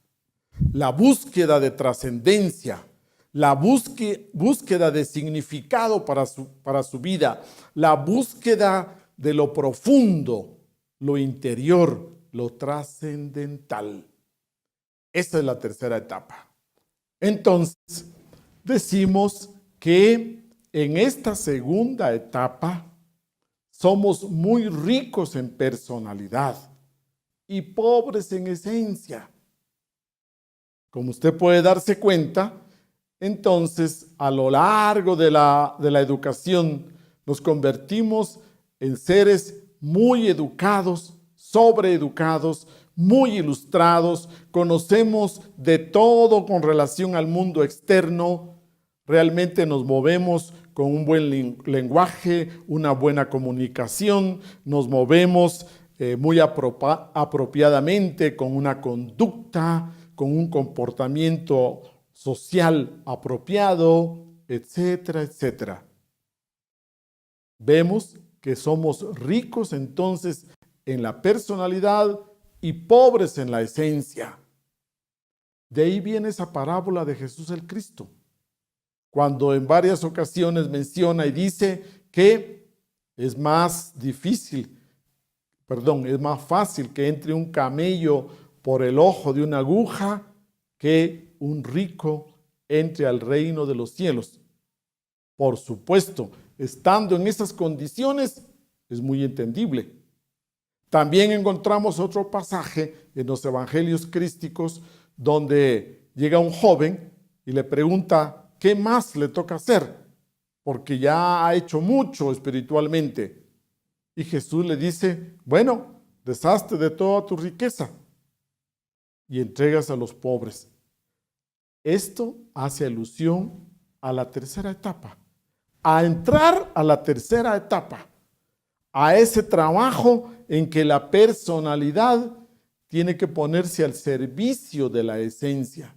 La búsqueda de trascendencia, la búsqueda de significado para su vida, la búsqueda de lo profundo, lo interior, lo trascendental. Esa es la tercera etapa. Entonces, decimos que en esta segunda etapa somos muy ricos en personalidad y pobres en esencia. Como usted puede darse cuenta, entonces a lo largo de la educación nos convertimos en seres muy educados, sobreeducados, muy ilustrados, conocemos de todo con relación al mundo externo, realmente nos movemos con un buen lenguaje, una buena comunicación, nos movemos muy apropiadamente, con una conducta, con un comportamiento social apropiado, etcétera, etcétera. Vemos que somos ricos entonces en la personalidad y pobres en la esencia. De ahí viene esa parábola de Jesús el Cristo, cuando en varias ocasiones menciona y dice que es más fácil que entre un camello por el ojo de una aguja que un rico entre al reino de los cielos. Por supuesto, estando en esas condiciones, es muy entendible. También encontramos otro pasaje en los evangelios crísticos donde llega un joven y le pregunta qué más le toca hacer, porque ya ha hecho mucho espiritualmente. Y Jesús le dice, bueno, deshazte de toda tu riqueza y entregas a los pobres. Esto hace alusión a la tercera etapa, a entrar a la tercera etapa, a ese trabajo en que la personalidad tiene que ponerse al servicio de la esencia.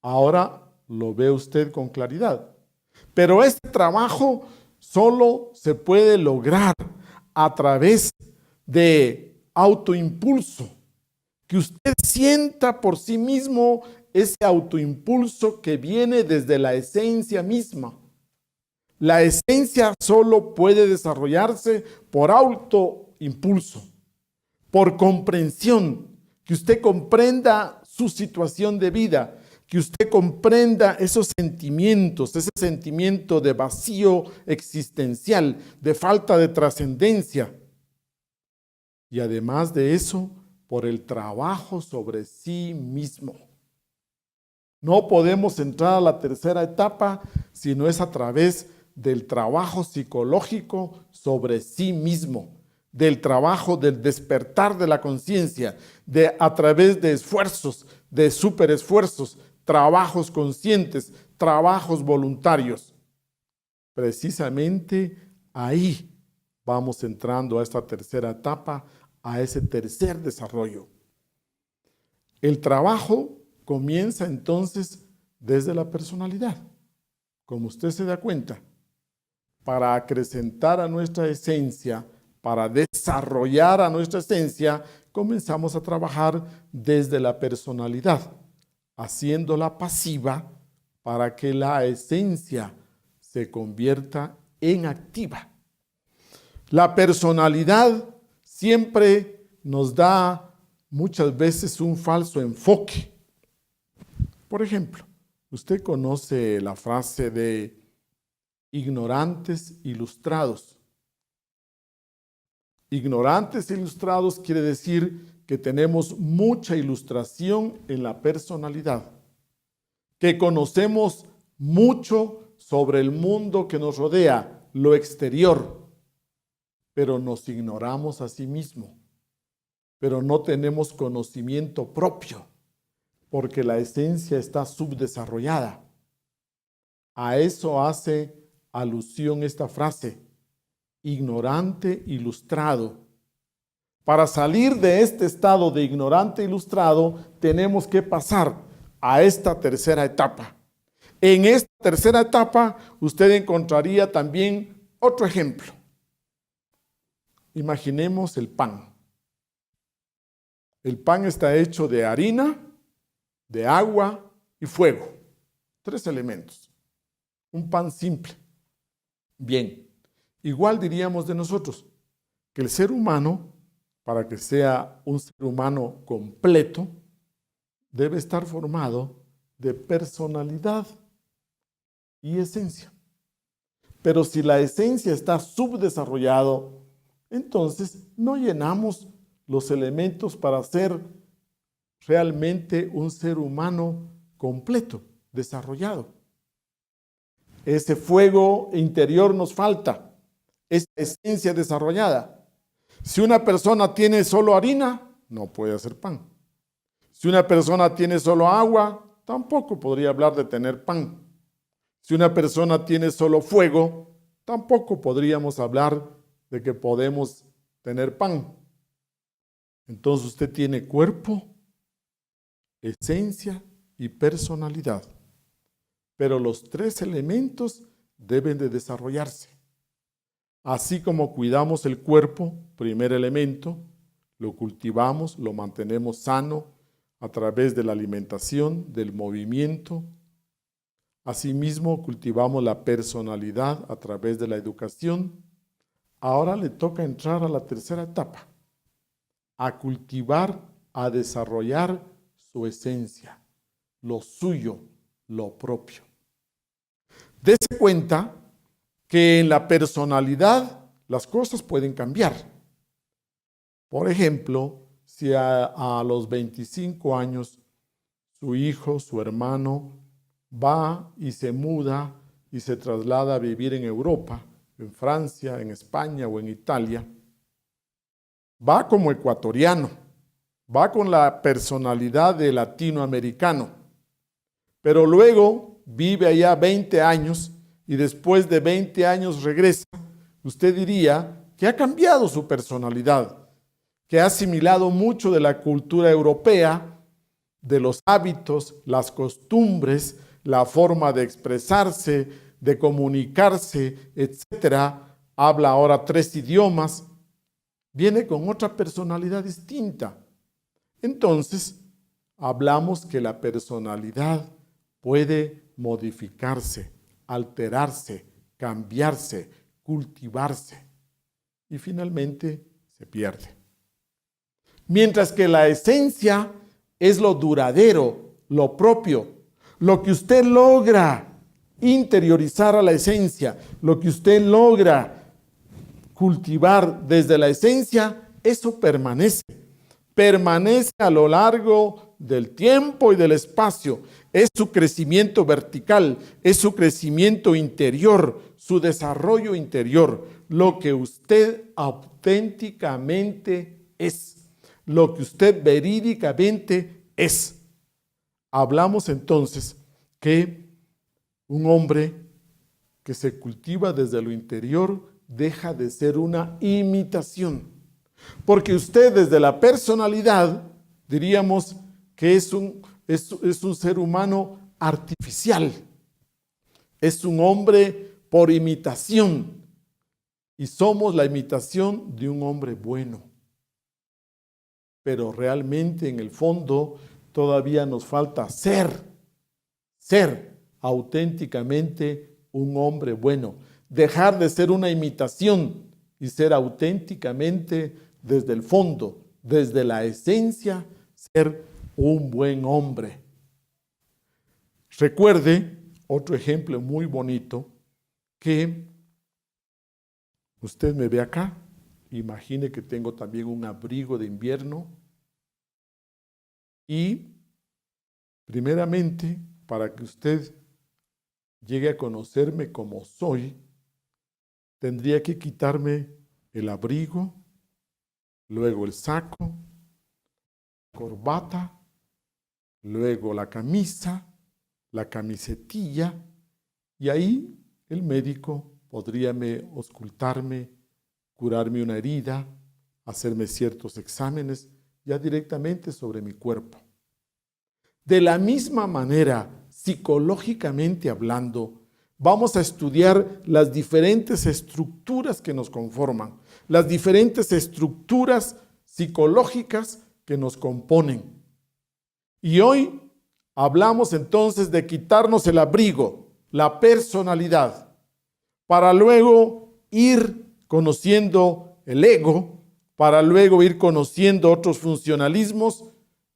Ahora lo ve usted con claridad. Pero este trabajo solo se puede lograr a través de autoimpulso, que usted sienta por sí mismo ese autoimpulso que viene desde la esencia misma. La esencia solo puede desarrollarse por autoimpulso, por comprensión, que usted comprenda su situación de vida, que usted comprenda esos sentimientos, ese sentimiento de vacío existencial, de falta de trascendencia. Y además de eso, por el trabajo sobre sí mismo. No podemos entrar a la tercera etapa si no es a través del trabajo psicológico sobre sí mismo, del trabajo del despertar de la conciencia, a través de esfuerzos, de superesfuerzos, trabajos conscientes, trabajos voluntarios. Precisamente ahí vamos entrando a esta tercera etapa, a ese tercer desarrollo. El trabajo comienza entonces desde la personalidad, como usted se da cuenta. Para acrecentar a nuestra esencia, para desarrollar a nuestra esencia, comenzamos a trabajar desde la personalidad, haciéndola pasiva para que la esencia se convierta en activa. La personalidad siempre nos da muchas veces un falso enfoque. Por ejemplo, usted conoce la frase de ignorantes ilustrados. Ignorantes ilustrados quiere decir que tenemos mucha ilustración en la personalidad, que conocemos mucho sobre el mundo que nos rodea, lo exterior, pero nos ignoramos a sí mismos, pero no tenemos conocimiento propio, porque la esencia está subdesarrollada. A eso hace alusión esta frase, ignorante ilustrado. Para salir de este estado de ignorante ilustrado, tenemos que pasar a esta tercera etapa. En esta tercera etapa, usted encontraría también otro ejemplo. Imaginemos el pan. El pan está hecho de harina, de agua y fuego. 3 elementos. Un pan simple. Bien, igual diríamos de nosotros que el ser humano, para que sea un ser humano completo, debe estar formado de personalidad y esencia. Pero si la esencia está subdesarrollado, entonces no llenamos los elementos para ser realmente un ser humano completo, desarrollado. Ese fuego interior nos falta, esa esencia desarrollada. Si una persona tiene solo harina, no puede hacer pan. Si una persona tiene solo agua, tampoco podría hablar de tener pan. Si una persona tiene solo fuego, tampoco podríamos hablar de que podemos tener pan. Entonces usted tiene cuerpo, esencia y personalidad. Pero los tres elementos deben de desarrollarse. Así como cuidamos el cuerpo, primer elemento, lo cultivamos, lo mantenemos sano a través de la alimentación, del movimiento. Asimismo, cultivamos la personalidad a través de la educación. Ahora le toca entrar a la tercera etapa, a cultivar, a desarrollar su esencia, lo suyo, lo propio. Dese cuenta que en la personalidad las cosas pueden cambiar. Por ejemplo, si a los 25 años su hijo, su hermano, va y se muda y se traslada a vivir en Europa, en Francia, en España o en Italia, va como ecuatoriano, va con la personalidad de latinoamericano, pero luego vive allá 20 años y después de 20 años regresa, usted diría que ha cambiado su personalidad, que ha asimilado mucho de la cultura europea, de los hábitos, las costumbres, la forma de expresarse, de comunicarse, etcétera. Habla ahora 3 idiomas, viene con otra personalidad distinta. Entonces, hablamos que la personalidad puede modificarse, alterarse, cambiarse, cultivarse y finalmente se pierde. Mientras que la esencia es lo duradero, lo propio, lo que usted logra interiorizar a la esencia, lo que usted logra cultivar desde la esencia, eso permanece. Permanece a lo largo del tiempo y del espacio. Es su crecimiento vertical, es su crecimiento interior, su desarrollo interior, lo que usted auténticamente es. Lo que usted verídicamente es. Hablamos entonces que un hombre que se cultiva desde lo interior deja de ser una imitación. Porque usted desde la personalidad diríamos que es un ser humano artificial. Es un hombre por imitación. Y somos la imitación de un hombre bueno. Pero realmente en el fondo todavía nos falta ser auténticamente un hombre bueno. Dejar de ser una imitación y ser auténticamente desde el fondo, desde la esencia, ser un buen hombre. Recuerde otro ejemplo muy bonito que usted me ve acá. Imagine que tengo también un abrigo de invierno y primeramente para que usted llegue a conocerme como soy, tendría que quitarme el abrigo, luego el saco, la corbata, luego la camisa, la camisetilla y ahí el médico podría auscultarme, curarme una herida, hacerme ciertos exámenes ya directamente sobre mi cuerpo. De la misma manera, psicológicamente hablando, vamos a estudiar las diferentes estructuras que nos conforman, las diferentes estructuras psicológicas que nos componen. Y hoy hablamos entonces de quitarnos el abrigo, la personalidad, para luego ir conociendo el ego, para luego ir conociendo otros funcionalismos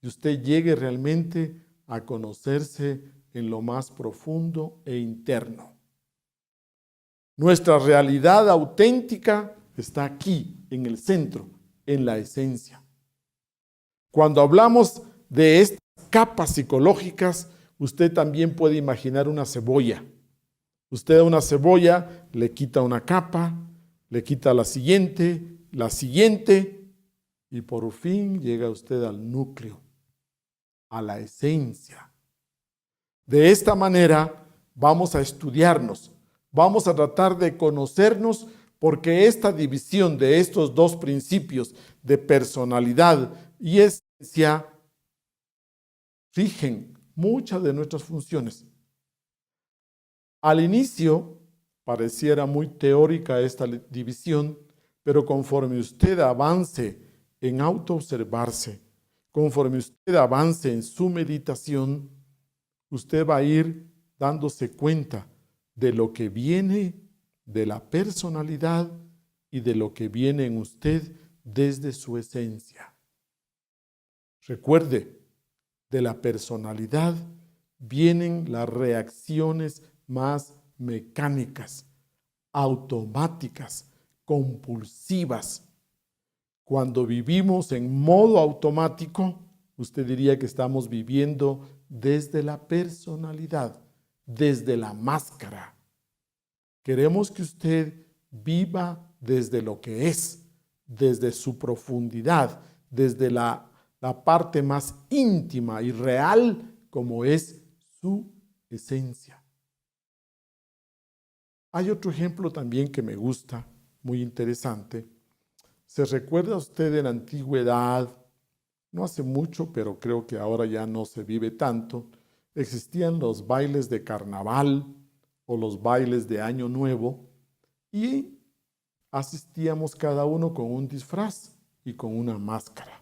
y usted llegue realmente a conocerse en lo más profundo e interno. Nuestra realidad auténtica está aquí, en el centro, en la esencia. Cuando hablamos de estas capas psicológicas, usted también puede imaginar una cebolla. Usted a una cebolla le quita una capa, le quita la siguiente, y por fin llega usted al núcleo, a la esencia. De esta manera vamos a estudiarnos, vamos a tratar de conocernos, porque esta división de estos dos principios de personalidad y esencia rigen muchas de nuestras funciones. Al inicio pareciera muy teórica esta división, pero conforme usted avance en autoobservarse, conforme usted avance en su meditación, usted va a ir dándose cuenta de lo que viene de la personalidad y de lo que viene en usted desde su esencia. Recuerde, de la personalidad vienen las reacciones más mecánicas, automáticas, compulsivas. Cuando vivimos en modo automático, usted diría que estamos viviendo desde la personalidad, desde la máscara. Queremos que usted viva desde lo que es, desde su profundidad, desde la parte más íntima y real, como es su esencia. Hay otro ejemplo también que me gusta, muy interesante. ¿Se recuerda usted en la antigüedad? No hace mucho, pero creo que ahora ya no se vive tanto. Existían los bailes de carnaval o los bailes de Año Nuevo y asistíamos cada uno con un disfraz y con una máscara.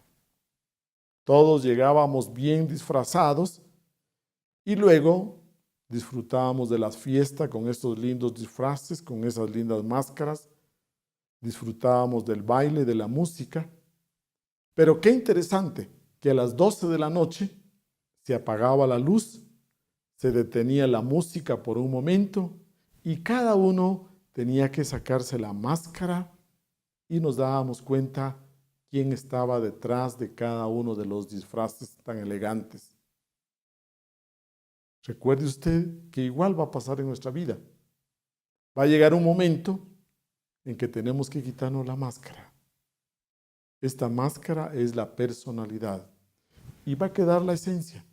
Todos llegábamos bien disfrazados y luego disfrutábamos de las fiestas con estos lindos disfraces, con esas lindas máscaras. Disfrutábamos del baile, de la música. Pero qué interesante que a las 12 de la noche se apagaba la luz, se detenía la música por un momento y cada uno tenía que sacarse la máscara y nos dábamos cuenta quién estaba detrás de cada uno de los disfraces tan elegantes. Recuerde usted que igual va a pasar en nuestra vida. Va a llegar un momento en que tenemos que quitarnos la máscara. Esta máscara es la personalidad y va a quedar la esencia.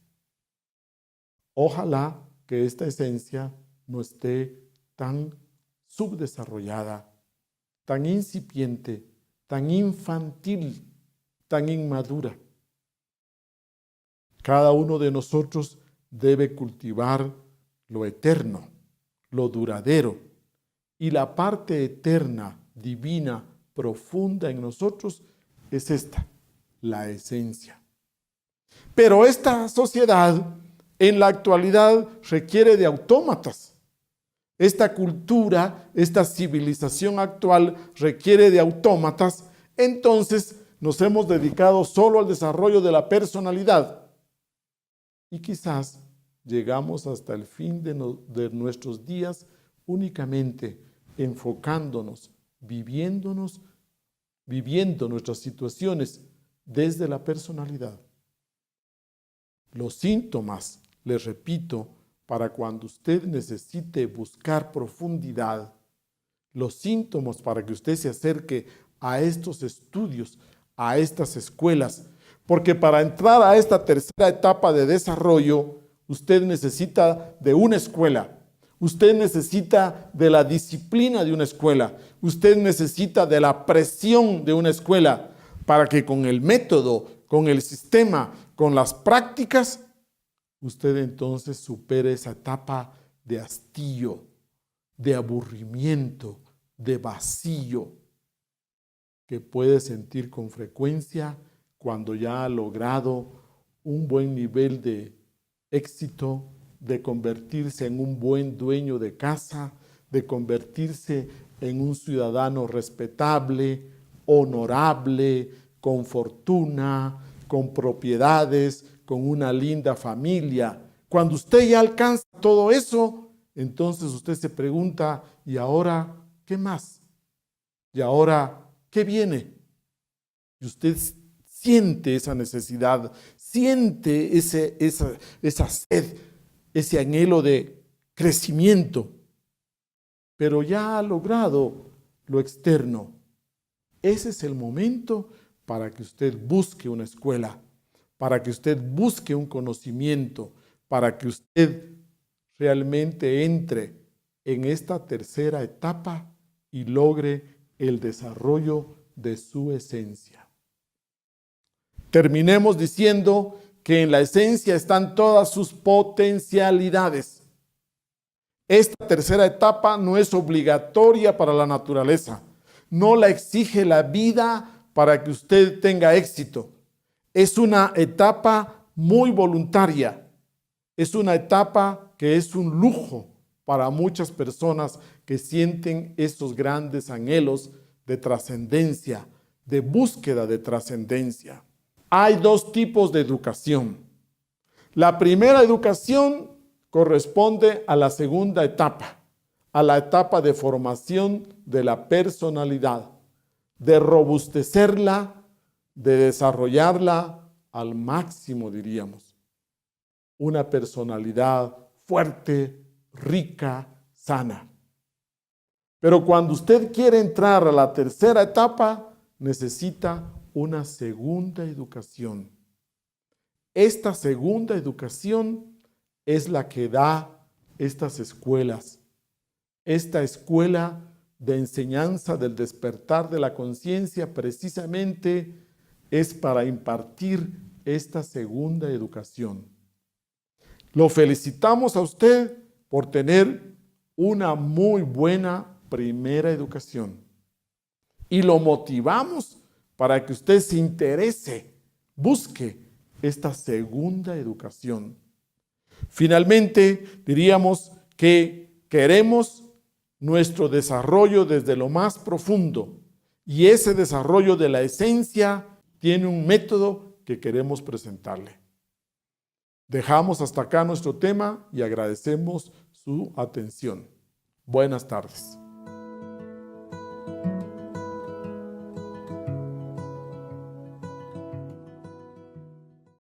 Ojalá que esta esencia no esté tan subdesarrollada, tan incipiente, tan infantil, tan inmadura. Cada uno de nosotros debe cultivar lo eterno, lo duradero, y la parte eterna, divina, profunda en nosotros es esta, la esencia. Pero esta sociedad en la actualidad requiere de autómatas. Esta cultura, esta civilización actual requiere de autómatas, entonces nos hemos dedicado solo al desarrollo de la personalidad. Y quizás llegamos hasta el fin de nuestros días únicamente enfocándonos, viviendo nuestras situaciones desde la personalidad. Los síntomas, les repito, para cuando usted necesite buscar profundidad, los síntomas para que usted se acerque a estos estudios, a estas escuelas, porque para entrar a esta tercera etapa de desarrollo, usted necesita de una escuela. Usted necesita de la disciplina de una escuela. Usted necesita de la presión de una escuela para que con el método, con el sistema, con las prácticas, usted entonces supere esa etapa de hastío, de aburrimiento, de vacío, que puede sentir con frecuencia cuando ya ha logrado un buen nivel de éxito, de convertirse en un buen dueño de casa, de convertirse en un ciudadano respetable, honorable, con fortuna, con propiedades, con una linda familia. Cuando usted ya alcanza todo eso, entonces usted se pregunta, ¿y ahora qué más? ¿Y ahora qué viene? Y usted siente esa necesidad, siente esa sed, ese anhelo de crecimiento, pero ya ha logrado lo externo. Ese es el momento para que usted busque una escuela, para que usted busque un conocimiento, para que usted realmente entre en esta tercera etapa y logre el desarrollo de su esencia. Terminemos diciendo que en la esencia están todas sus potencialidades. Esta tercera etapa no es obligatoria para la naturaleza. No la exige la vida para que usted tenga éxito. Es una etapa muy voluntaria. Es una etapa que es un lujo para muchas personas que sienten esos grandes anhelos de trascendencia, de búsqueda de trascendencia. Hay dos tipos de educación. La primera educación corresponde a la segunda etapa, a la etapa de formación de la personalidad, de robustecerla, de desarrollarla al máximo, diríamos. Una personalidad fuerte, rica, sana. Pero cuando usted quiere entrar a la tercera etapa, necesita una segunda educación. Esta segunda educación es la que da estas escuelas. Esta escuela de enseñanza del despertar de la conciencia precisamente es para impartir esta segunda educación. Lo felicitamos a usted por tener una muy buena primera educación y lo motivamos para que usted se interese, busque esta segunda educación. Finalmente, diríamos que queremos nuestro desarrollo desde lo más profundo y ese desarrollo de la esencia tiene un método que queremos presentarle. Dejamos hasta acá nuestro tema y agradecemos su atención. Buenas tardes.